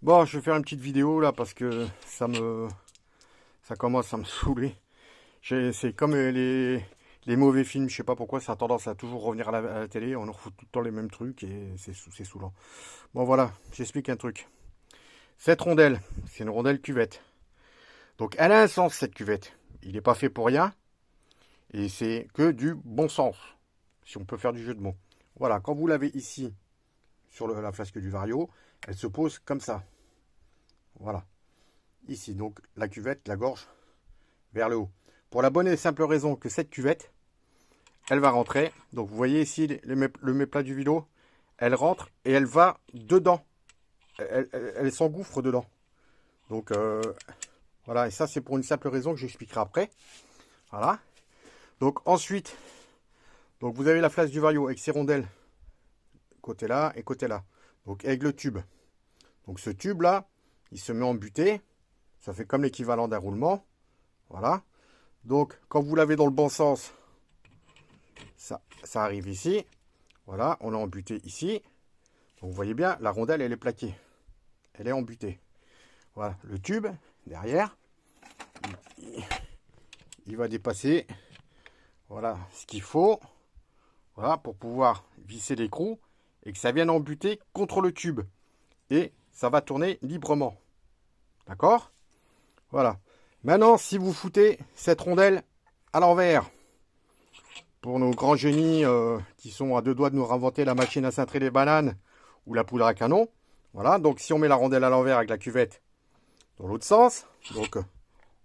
Bon, je vais faire une petite vidéo là parce que ça commence à me saouler. C'est comme les mauvais films, je sais pas pourquoi, ça a tendance à toujours revenir à la télé, on nous refout tout le temps les mêmes trucs et c'est saoulant. Bon voilà, j'explique un truc. Cette rondelle, c'est une rondelle cuvette. Donc elle a un sens cette cuvette. Il n'est pas fait pour rien et c'est que du bon sens, si on peut faire du jeu de mots. Voilà, quand vous l'avez ici sur la flasque du Vario, elle se pose comme ça. Voilà. Ici, donc la cuvette, la gorge vers le haut. Pour la bonne et simple raison que cette cuvette, elle va rentrer. Donc vous voyez ici le méplat du vélo, elle rentre et elle va dedans. Elle s'engouffre dedans. Donc voilà, et ça c'est pour une simple raison que j'expliquerai après. Voilà. Donc ensuite, donc vous avez la flasque du Vario avec ses rondelles, côté là et côté là. Donc avec le tube. Donc ce tube là, il se met en butée. Ça fait comme l'équivalent d'un roulement. Voilà. Donc quand vous l'avez dans le bon sens, ça arrive ici. Voilà, on l'a embuté ici. Donc vous voyez bien, la rondelle, elle est plaquée. Elle est embutée. Voilà, le tube, derrière, il va dépasser. Voilà ce qu'il faut. Voilà, pour pouvoir visser l'écrou et que ça vienne embuter contre le tube. Et ça va tourner librement. D'accord? Voilà. Maintenant, si vous foutez cette rondelle à l'envers, pour nos grands génies qui sont à deux doigts de nous réinventer la machine à cintrer les bananes ou la poudre à canon. Voilà, donc si on met la rondelle à l'envers avec la cuvette dans l'autre sens, donc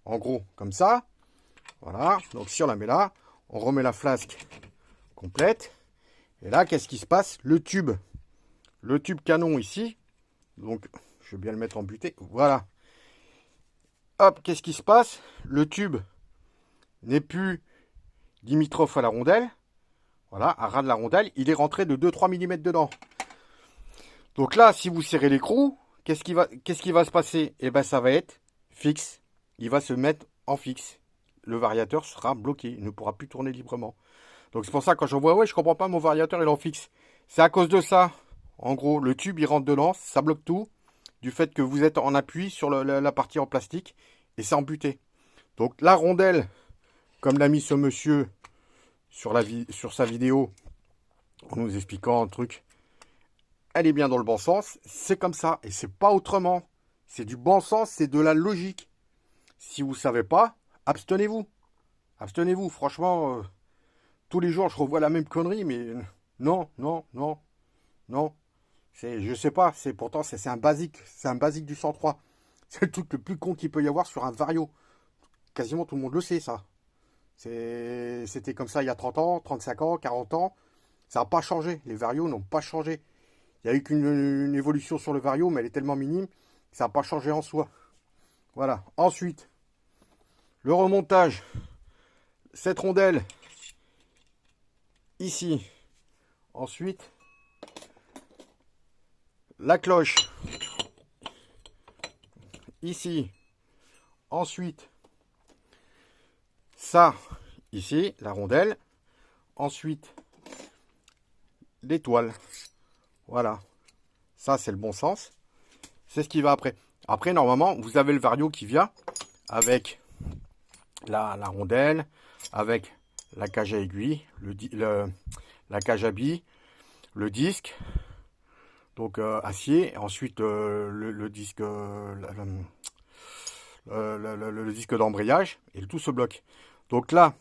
en gros comme ça, voilà, donc si on la met là, on remet la flasque complète, et là qu'est-ce qui se passe? Le tube canon ici, donc je vais bien le mettre en butée, voilà, hop, qu'est-ce qui se passe? Le tube n'est plus limitrophe à la rondelle, voilà, à ras de la rondelle, il est rentré de 2-3 mm dedans. Donc là, si vous serrez l'écrou, qu'est-ce qui va se passer? Eh bien, ça va être fixe. Il va se mettre en fixe. Le variateur sera bloqué. Il ne pourra plus tourner librement. Donc c'est pour ça, quand je vois, ouais, je comprends pas, mon variateur, il est en fixe. C'est à cause de ça. En gros, le tube, il rentre dedans, ça bloque tout. Du fait que vous êtes en appui sur la partie en plastique. Et c'est embuté. Donc la rondelle, comme l'a mis ce monsieur sur sa vidéo, en nous expliquant un truc, elle est bien dans le bon sens, c'est comme ça, et c'est pas autrement. C'est du bon sens, c'est de la logique. Si vous savez pas, abstenez-vous. Abstenez-vous, franchement, tous les jours je revois la même connerie, mais non, non, non, non. Je sais pas, pourtant c'est un basique, du 103. C'est le truc le plus con qu'il peut y avoir sur un Vario. Quasiment tout le monde le sait, ça. C'était comme ça il y a 30 ans, 35 ans, 40 ans. Ça n'a pas changé. Les Varios n'ont pas changé. Il n'y a eu qu'une évolution sur le Vario, mais elle est tellement minime que ça n'a pas changé en soi. Voilà. Ensuite, le remontage. Cette rondelle, ici. Ensuite, la cloche, ici. Ensuite, ça, ici, la rondelle. Ensuite, l'étoile. Voilà. Ça, c'est le bon sens. C'est ce qui va après. Après, normalement, vous avez le Vario qui vient avec la rondelle, avec la cage à aiguille, la cage à billes, le disque, donc acier, ensuite le disque, le disque d'embrayage, et tout se bloque. Donc là,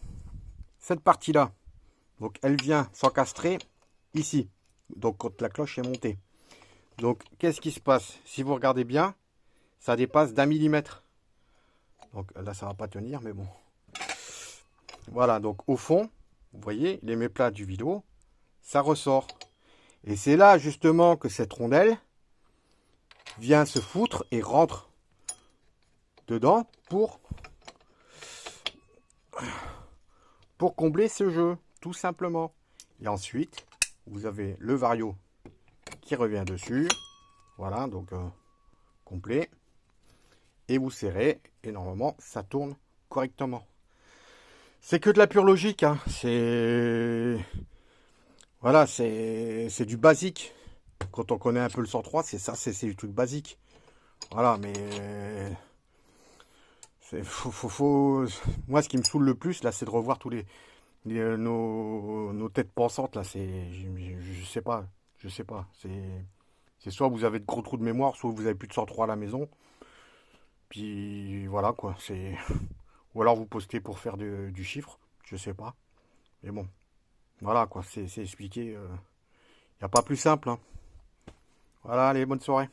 cette partie-là, donc elle vient s'encastrer ici, donc quand la cloche est montée. Donc qu'est-ce qui se passe? Si vous regardez bien, ça dépasse d'1 mm. Donc là, ça va pas tenir, mais bon. Voilà, donc au fond, vous voyez, les méplats du vélo, ça ressort. Et c'est là justement que cette rondelle vient se foutre et rentre dedans pour combler ce jeu, tout simplement. Et ensuite, vous avez le Vario qui revient dessus. Voilà, donc complet. Et vous serrez, et normalement, ça tourne correctement. C'est que de la pure logique, hein. Voilà, c'est du basique. Quand on connaît un peu le 103, c'est ça, c'est du truc basique. Voilà, mais moi, ce qui me saoule le plus, là, c'est de revoir tous nos têtes pensantes, là. Je sais pas. Je sais pas. C'est soit vous avez de gros trous de mémoire, soit vous avez plus de 103 à la maison. Puis voilà, quoi. Ou alors vous postez pour faire du chiffre. Je sais pas. Mais bon. Voilà, quoi. C'est expliqué. Il n'y a pas plus simple, hein. Voilà, allez, bonne soirée.